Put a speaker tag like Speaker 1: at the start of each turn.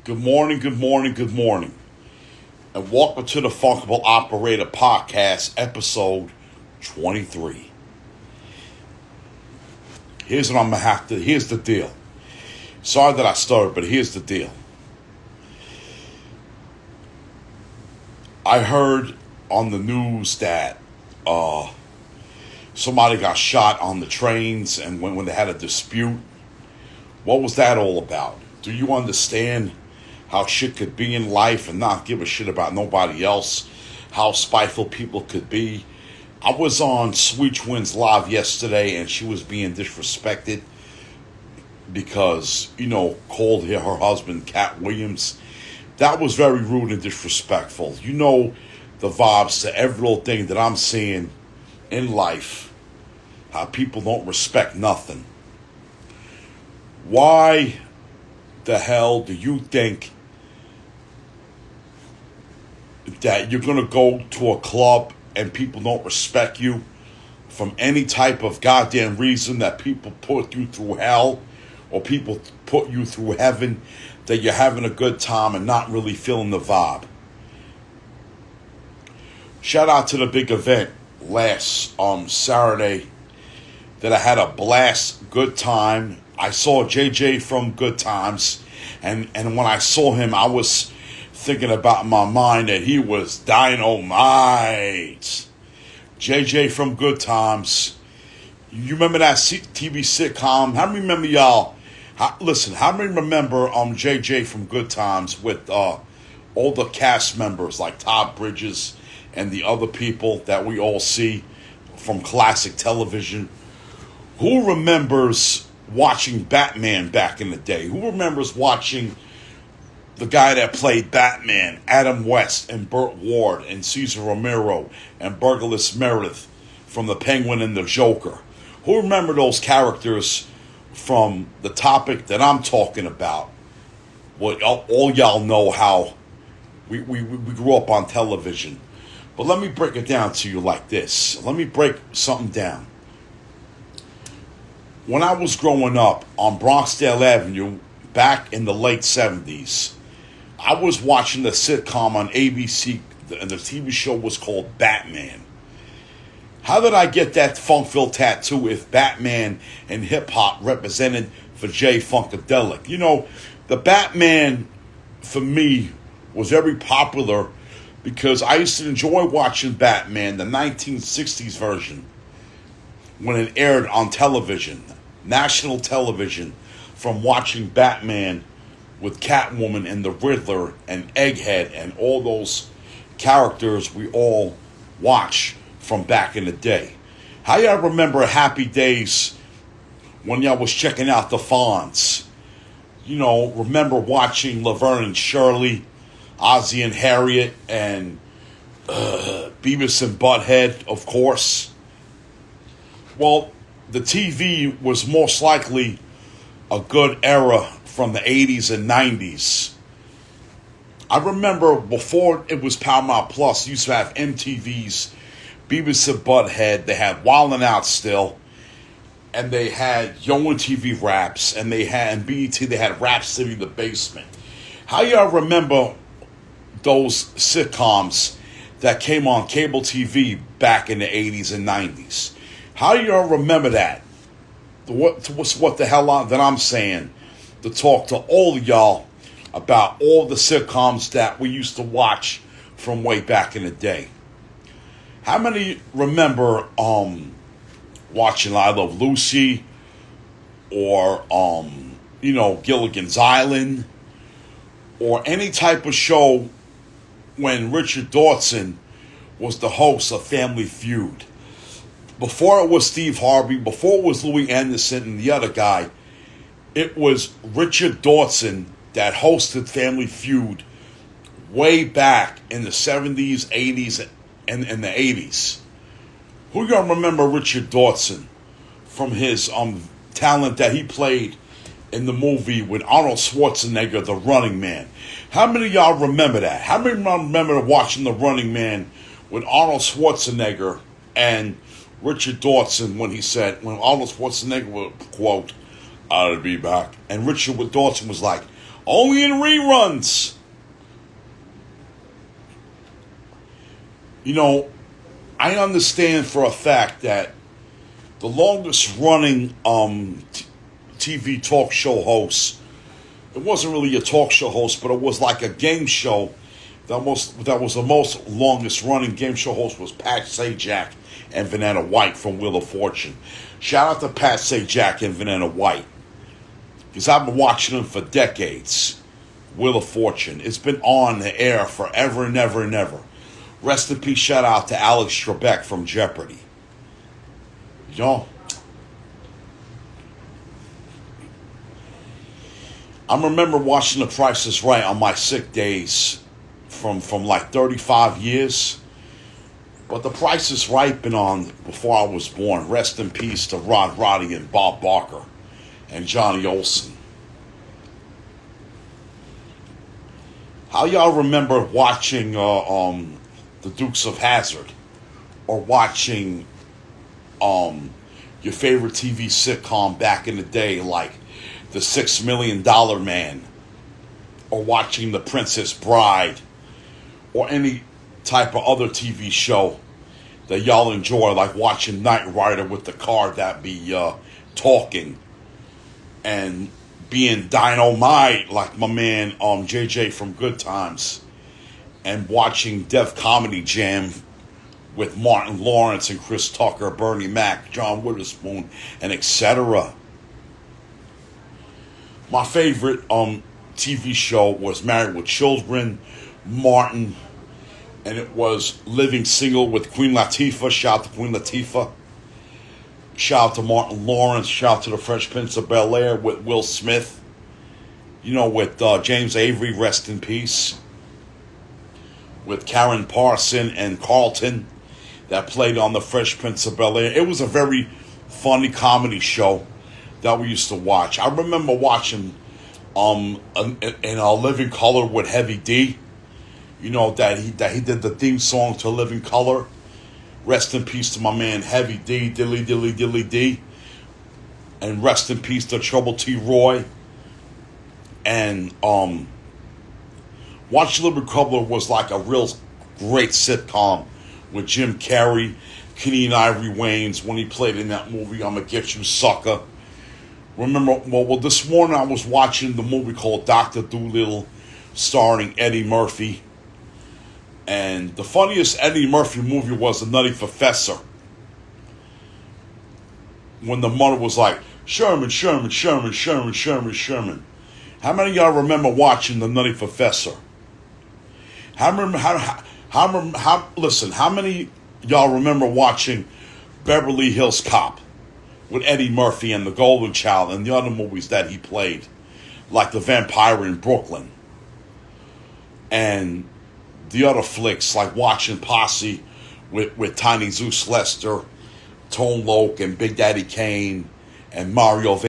Speaker 1: Good morning, good morning, good morning. And welcome to the Funkable Operator Podcast, episode 23. Here's the deal. Sorry that I started, but here's the deal. I heard on the news that somebody got shot on the trains and when they had a dispute. What was that all about? Do you understand how shit could be in life and not give a shit about nobody else? How spiteful people could be? I was on Sweet Twins Live yesterday and she was being disrespected because, called her husband Cat Williams. That was very rude and disrespectful. You know the vibes to every little thing that I'm seeing in life. How people don't respect nothing. Why the hell do you think that you're going to go to a club and people don't respect you from any type of goddamn reason, that people put you through hell or people put you through heaven, that you're having a good time and not really feeling the vibe? Shout out to the big event last Saturday that I had a blast, good time. I saw JJ from Good Times, and when I saw him, I was thinking about in my mind that he was dynamite. JJ from Good Times. You remember that TV sitcom? How many remember y'all? How many remember JJ from Good Times with all the cast members like Todd Bridges and the other people that we all see from classic television? Who remembers watching Batman back in the day? Who remembers watching the guy that played Batman, Adam West and Burt Ward and Cesar Romero and Burgess Meredith from The Penguin and the Joker? Who remember those characters from the topic that I'm talking about? Well, all y'all know how we grew up on television. But let me break it down to you like this. Let me break something down. When I was growing up on Bronxdale Avenue back in the late 70s, I was watching the sitcom on ABC, and the TV show was called Batman. How did I get that Funkville tattoo if Batman and hip-hop represented for Jay Funkadelic? The Batman, for me, was very popular because I used to enjoy watching Batman, the 1960s version, when it aired on television, national television, from watching Batman with Catwoman and the Riddler and Egghead and all those characters we all watch from back in the day. How y'all remember Happy Days when y'all was checking out the Fonz? Remember watching Laverne and Shirley, Ozzie and Harriet, and Beavis and Butthead, of course. Well, the TV was most likely a good era from the 80s and 90s. I remember before it was Paramount Plus, used to have MTV's Beavis and Butthead. They had Wildin' Out still. And they had Yo MTV Raps. And they had BET, they had Rhapsody in the Basement. How y'all remember those sitcoms that came on cable TV back in the 80s and 90s? How do y'all remember that? What the hell that I'm saying? To talk to all of y'all about all the sitcoms that we used to watch from way back in the day. How many remember watching I Love Lucy or Gilligan's Island or any type of show when Richard Dawson was the host of Family Feud? Before it was Steve Harvey, before it was Louis Anderson and the other guy, it was Richard Dawson that hosted Family Feud way back in the 70s, 80s, and the 80s. Who y'all remember Richard Dawson from his talent that he played in the movie with Arnold Schwarzenegger, The Running Man? How many of y'all remember that? How many of y'all remember watching The Running Man with Arnold Schwarzenegger and Richard Dawson when Arnold Schwarzenegger would quote, "I'll be back," and Richard Dawson was like, Only in reruns. You know, I understand for a fact that the longest running TV talk show host, it wasn't really a talk show host, but it was like a game show. That was the most longest running game show host was Pat Sajak and Vanessa White from Wheel of Fortune. Shout out to Pat Sajak and Vanessa White, because I've been watching them for decades. Wheel of Fortune. It's been on the air forever and ever and ever. Rest in peace, shout out to Alex Trebek from Jeopardy. You know, I remember watching The Price is Right on my sick days from like 35 years. But The Price is Right been on before I was born. Rest in peace to Rod Roddy and Bob Barker and Johnny Olson. How y'all remember watching The Dukes of Hazzard, or watching your favorite TV sitcom back in the day, like The $6 Million Man, or watching The Princess Bride, or any type of other TV show that y'all enjoy, like watching Knight Rider with the car that be talking and being dynamite, like my man JJ from Good Times, and watching Def Comedy Jam with Martin Lawrence and Chris Tucker, Bernie Mac, John Witherspoon, and etc. My favorite TV show was Married with Children, Martin, and it was Living Single with Queen Latifah. Shout out to Queen Latifah. Shout out to Martin Lawrence. Shout out to The Fresh Prince of Bel-Air with Will Smith. You know, with James Avery, rest in peace. With Karen Parson and Carlton that played on The Fresh Prince of Bel-Air. It was a very funny comedy show that we used to watch. I remember watching in Living Color with Heavy D. You know, that he did the theme song to Living Color. Rest in peace to my man Heavy D, Dilly Dilly Dilly D. And rest in peace to Trouble T. Roy. And Watch Living Color was like a real great sitcom with Jim Carrey, Kenny and Ivory Wayans when he played in that movie, I'ma Get You Sucker. Remember, well, this morning I was watching the movie called Dr. Dolittle, starring Eddie Murphy. And the funniest Eddie Murphy movie was The Nutty Professor. When the mother was like, Sherman, Sherman, Sherman, Sherman, Sherman, Sherman. How many of y'all remember watching The Nutty Professor? How many y'all remember watching Beverly Hills Cop with Eddie Murphy and The Golden Child and the other movies that he played, like The Vampire in Brooklyn, and the other flicks like watching Posse with Tiny Zeus Lester, Tone Loc, and Big Daddy Kane, and Mario Van